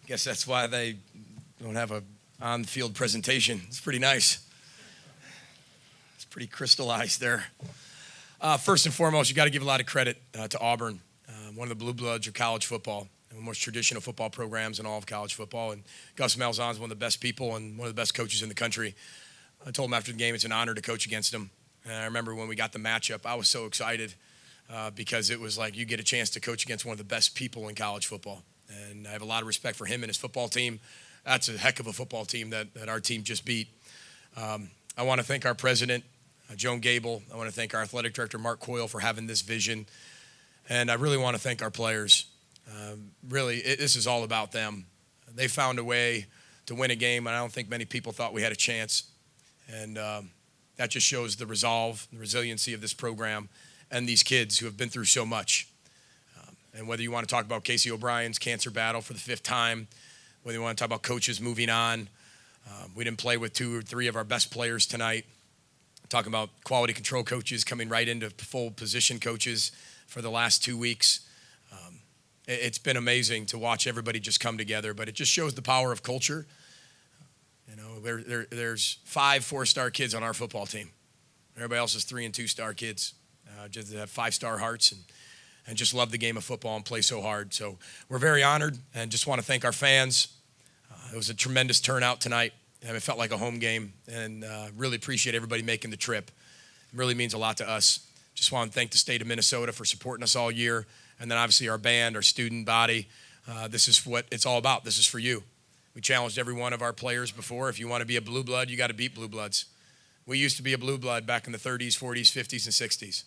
Guess that's why they don't have a on-field presentation. It's pretty nice. It's pretty crystallized there. First and foremost, you got to give a lot of credit to Auburn, one of the blue bloods of college football, and one of the most traditional football programs in all of college football. And Gus Malzahn is one of the best people and one of the best coaches in the country. I told him after the game it's an honor to coach against him. And I remember when we got the matchup, I was so excited because it was like you get a chance to coach against one of the best people in college football. And I have a lot of respect for him and his football team. That's a heck of a football team that our team just beat. I want to thank our president, Joan Gable. I want to thank our athletic director, Mark Coyle, for having this vision. And I really want to thank our players. This is all about them. They found a way to win a game, and I don't think many people thought we had a chance. And that just shows the resolve, the resiliency of this program and these kids who have been through so much. And whether you want to talk about Casey O'Brien's cancer battle for the 5th time, whether you want to talk about coaches moving on, we didn't play with 2 or 3 of our best players tonight. Talking about quality control coaches coming right into full position coaches for the last 2 weeks. It's been amazing to watch everybody just come together, but it just shows the power of culture. You know, there's 5 4-star kids on our football team. Everybody else is 3 and 2-star kids. Just have 5-star hearts and just love the game of football and play so hard. So we're very honored and just want to thank our fans. It was a tremendous turnout tonight, and it felt like a home game, and really appreciate everybody making the trip. It really means a lot to us. Just want to thank the state of Minnesota for supporting us all year, and then obviously our band, our student body. This is what it's all about. This is for you. We challenged every one of our players before. If you want to be a blue blood, you got to beat blue bloods. We used to be a blue blood back in the 30s, 40s, 50s, and 60s.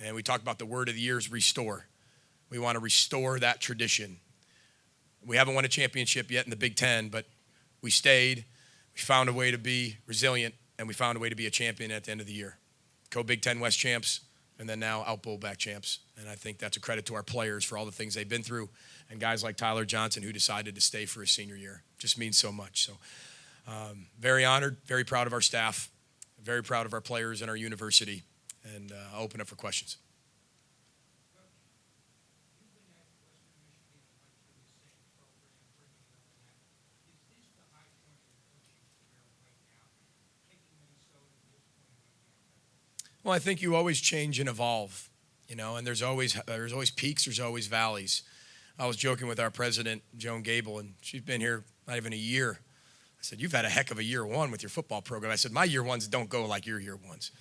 And we talked about the word of the year is restore. We want to restore that tradition. We haven't won a championship yet in the Big Ten, but we stayed. We found a way to be resilient, and we found a way to be a champion at the end of the year. Co-Big Ten West champs, and then now Outback champs. And I think that's a credit to our players for all the things they've been through, and guys like Tyler Johnson who decided to stay for his senior year. Just means so much. So very honored, very proud of our staff, very proud of our players and our university. And I'll open up for questions. Well, I think you always change and evolve, you know, and there's always peaks, there's always valleys. I was joking with our president, Joan Gable, and she's been here not even a year. I said, you've had a heck of a year one with your football program. I said, my year ones don't go like your year ones.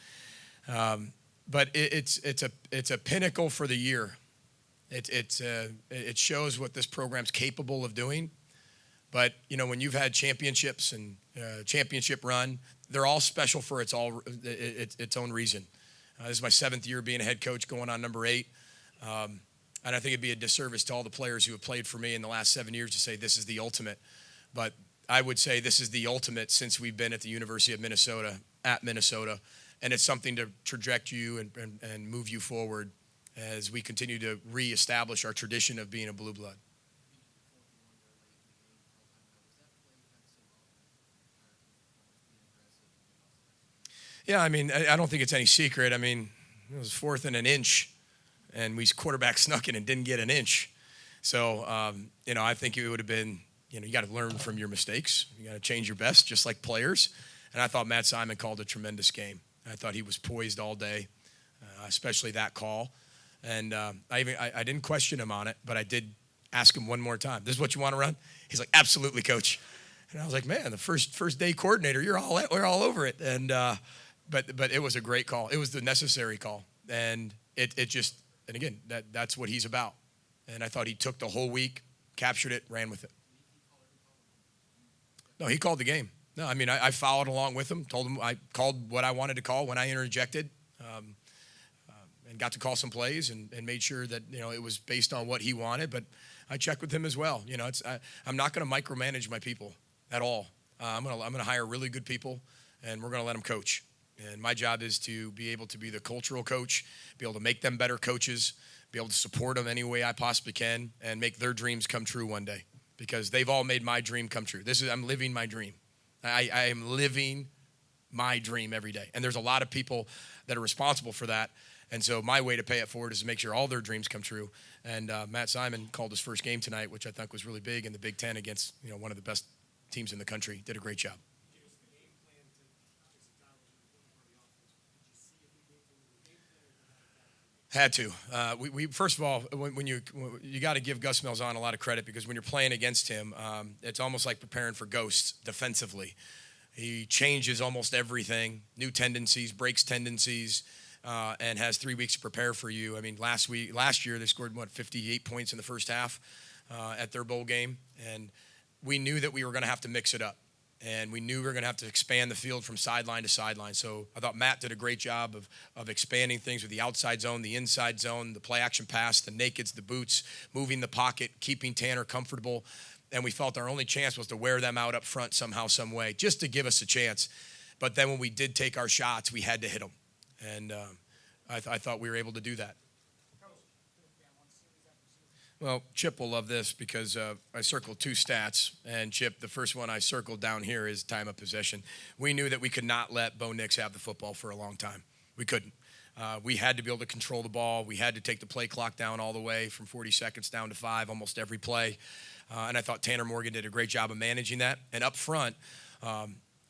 But it's a pinnacle for the year. It shows what this program's capable of doing. But, you know, when you've had championships and championship run, they're all special for its own reason. This is my 7th year being a head coach, going on number 8. And I think it'd be a disservice to all the players who have played for me in the last 7 years to say this is the ultimate. But I would say this is the ultimate since we've been at the University of Minnesota, at Minnesota. And it's something to traject you and move you forward as we continue to reestablish our tradition of being a blue blood. Yeah, I mean, I don't think it's any secret. I mean, it was 4th and an inch, and we quarterback snuck in and didn't get an inch. So, you know, I think it would have been, you know, you got to learn from your mistakes. You got to change your best, just like players. And I thought Matt Simon called a tremendous game. I thought he was poised all day, especially that call. And I didn't question him on it, but I did ask him one more time. This is what you want to run? He's like, absolutely, coach. And I was like, man, the first day coordinator, we're all over it. And but it was a great call. It was the necessary call, and it just, and again, that's what he's about. And I thought he took the whole week, captured it, ran with it. No, he called the game. No, I mean, I followed along with him, told him I called what I wanted to call when I interjected, and got to call some plays and made sure that, you know, it was based on what he wanted. But I checked with him as well. You know, I'm not going to micromanage my people at all. I'm going to hire really good people, and we're going to let them coach. And my job is to be able to be the cultural coach, be able to make them better coaches, be able to support them any way I possibly can, and make their dreams come true one day. Because they've all made my dream come true. I'm living my dream. I am living my dream every day. And there's a lot of people that are responsible for that. And so my way to pay it forward is to make sure all their dreams come true. And Matt Simon called his first game tonight, which I think was really big in the Big Ten against one of the best teams in the country. Did a great job. Had to. We first of all, when you got to give Gus Malzahn a lot of credit, because when you're playing against him, it's almost like preparing for ghosts defensively. He changes almost everything, new tendencies, breaks tendencies, and has 3 weeks to prepare for you. I mean, last year they scored 58 points in the first half at their bowl game, and we knew that we were going to have to mix it up. And we knew we were going to have to expand the field from sideline to sideline. So I thought Matt did a great job of expanding things with the outside zone, the inside zone, the play action pass, the nakeds, the boots, moving the pocket, keeping Tanner comfortable. And we felt our only chance was to wear them out up front somehow, some way, just to give us a chance. But then when we did take our shots, we had to hit them. And I thought we were able to do that. Well, Chip will love this because I circled 2 stats. And, Chip, the first one I circled down here is time of possession. We knew that we could not let Bo Nix have the football for a long time. We couldn't. We had to be able to control the ball. We had to take the play clock down all the way from 40 seconds down to 5 almost every play. And I thought Tanner Morgan did a great job of managing that. And up front,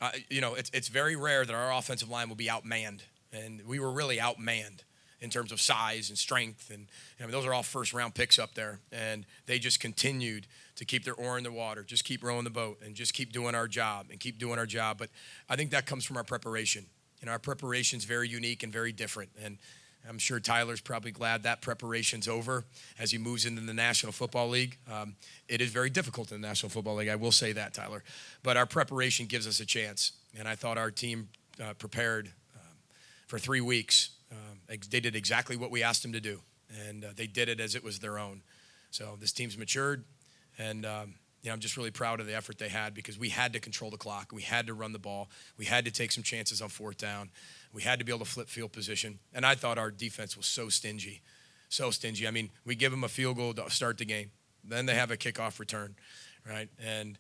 it's very rare that our offensive line will be outmanned. And we were really outmanned in terms of size and strength. And those are all first-round picks up there. And they just continued to keep their oar in the water, just keep rowing the boat, and just keep doing our job and keep doing our job. But I think that comes from our preparation. Our preparation's very unique and very different. And I'm sure Tyler's probably glad that preparation's over as he moves into the National Football League. It is very difficult in the National Football League. I will say that, Tyler. But our preparation gives us a chance. And I thought our team prepared for 3 weeks. They did exactly what we asked them to do, and they did it as it was their own. So this team's matured, and I'm just really proud of the effort they had, because we had to control the clock. We had to run the ball. We had to take some chances on 4th down. We had to be able to flip field position, and I thought our defense was so stingy, so stingy. I mean, we give them a field goal to start the game. Then they have a kickoff return, right? And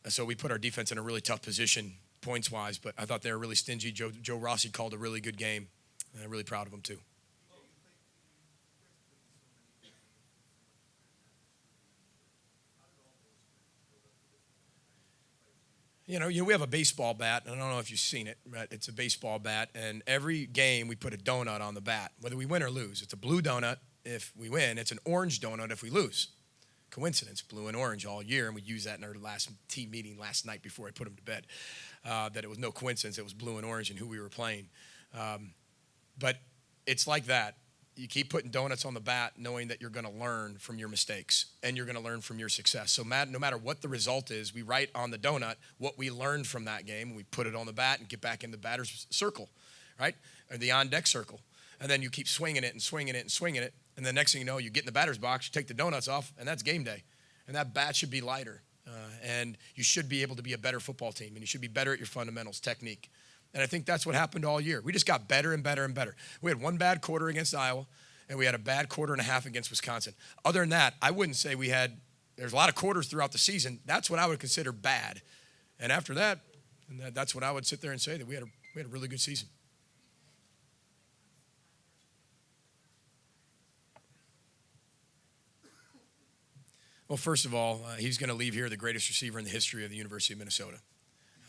so we put our defense in a really tough position points-wise, but I thought they were really stingy. Joe Rossi called a really good game, and I'm really proud of him too. We have a baseball bat, and I don't know if you've seen it, but it's a baseball bat, and every game we put a donut on the bat, whether we win or lose. It's a blue donut if we win. It's an orange donut if we lose. Coincidence, blue and orange all year, and we used that in our last team meeting last night before I put him to bed, that it was no coincidence it was blue and orange and who we were playing. But it's like that. You keep putting donuts on the bat knowing that you're going to learn from your mistakes and you're going to learn from your success. So no matter what the result is, we write on the donut what we learned from that game, and we put it on the bat and get back in the batter's circle, right, or the on-deck circle. And then you keep swinging it and swinging it and swinging it. And the next thing you know, you get in the batter's box, you take the donuts off, and that's game day. And that bat should be lighter. And you should be able to be a better football team, and you should be better at your fundamentals, technique. And I think that's what happened all year. We just got better and better and better. We had one bad quarter against Iowa, and we had a bad quarter and a half against Wisconsin. Other than that, I wouldn't say there's a lot of quarters throughout the season. That's what I would consider bad. And after that, that's what I would sit there and say, that we had a really good season. Well, first of all, he's going to leave here the greatest receiver in the history of the University of Minnesota.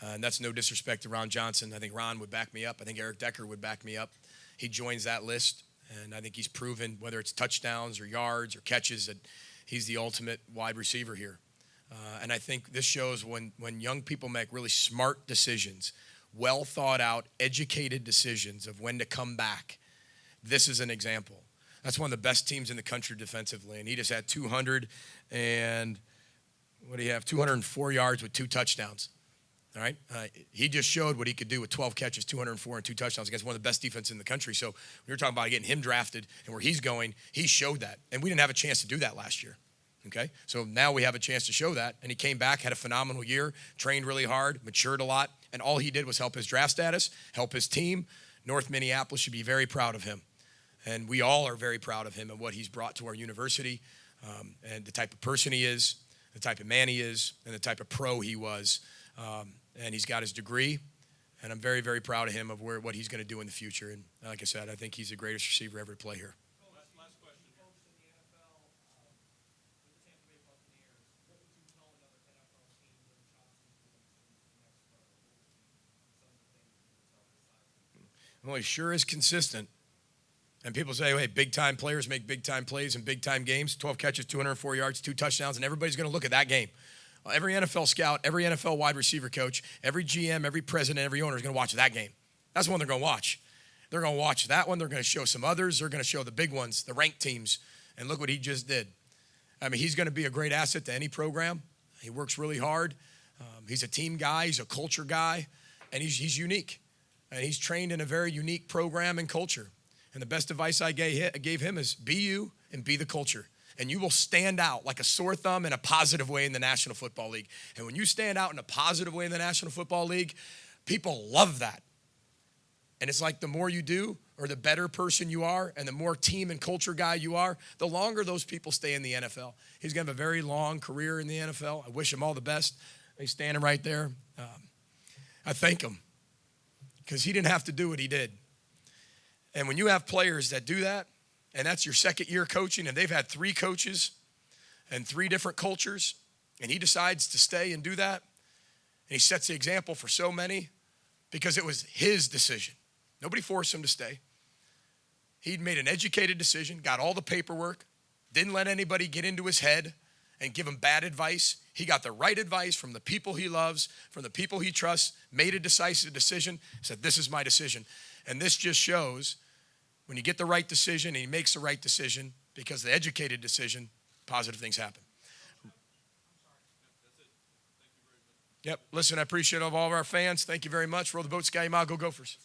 And that's no disrespect to Ron Johnson. I think Ron would back me up. I think Eric Decker would back me up. He joins that list, and I think he's proven, whether it's touchdowns or yards or catches, that he's the ultimate wide receiver here. And I think this shows when young people make really smart decisions, well thought out, educated decisions of when to come back. This is an example. That's one of the best teams in the country defensively, and he just had 204 yards with 2 touchdowns. All right, he just showed what he could do with 12 catches, 204, and 2 touchdowns against one of the best defenses in the country. So we were talking about getting him drafted and where he's going. He showed that, and we didn't have a chance to do that last year. Okay, so now we have a chance to show that. And he came back, had a phenomenal year, trained really hard, matured a lot, and all he did was help his draft status, help his team. North Minneapolis should be very proud of him. And we all are very proud of him and what he's brought to our university, and the type of person he is, the type of man he is, and the type of pro he was. And he's got his degree, and I'm very, very proud of him of what he's going to do in the future. And like I said, I think he's the greatest receiver ever to play here. Last question here. In the NFL, with the Tampa Bay Buccaneers, what would you tell another NFL team that Johnson's doing to the next level? Some of the things that you would tell besides? Well, he sure is consistent. And people say, hey, big-time players make big-time plays in big-time games, 12 catches, 204 yards, 2 touchdowns, and everybody's going to look at that game. Every NFL scout, every NFL wide receiver coach, every GM, every president, every owner is going to watch that game. That's the one they're going to watch. They're going to watch that one. They're going to show some others. They're going to show the big ones, the ranked teams. And look what he just did. I mean, he's going to be a great asset to any program. He works really hard. He's a team guy. He's a culture guy. And he's unique. And he's trained in a very unique program and culture. And the best advice I gave him is be you and be the culture. And you will stand out like a sore thumb in a positive way in the National Football League. And when you stand out in a positive way in the National Football League, people love that. And it's like the more you do, or the better person you are, and the more team and culture guy you are, the longer those people stay in the NFL. He's going to have a very long career in the NFL. I wish him all the best. He's standing right there. I thank him because he didn't have to do what he did. And when you have players that do that, and that's your second year coaching, and they've had 3 coaches and 3 different cultures, and he decides to stay and do that, and he sets the example for so many because it was his decision. Nobody forced him to stay. He'd made an educated decision, got all the paperwork, didn't let anybody get into his head and give him bad advice. He got the right advice from the people he loves, from the people he trusts, made a decisive decision, said, this is my decision. And this just shows when you get the right decision and he makes the right decision, because the educated decision, positive things happen. Yep. Listen, I appreciate all of our fans. Thank you very much. Roll the boat, Sky Mile. Go Gophers.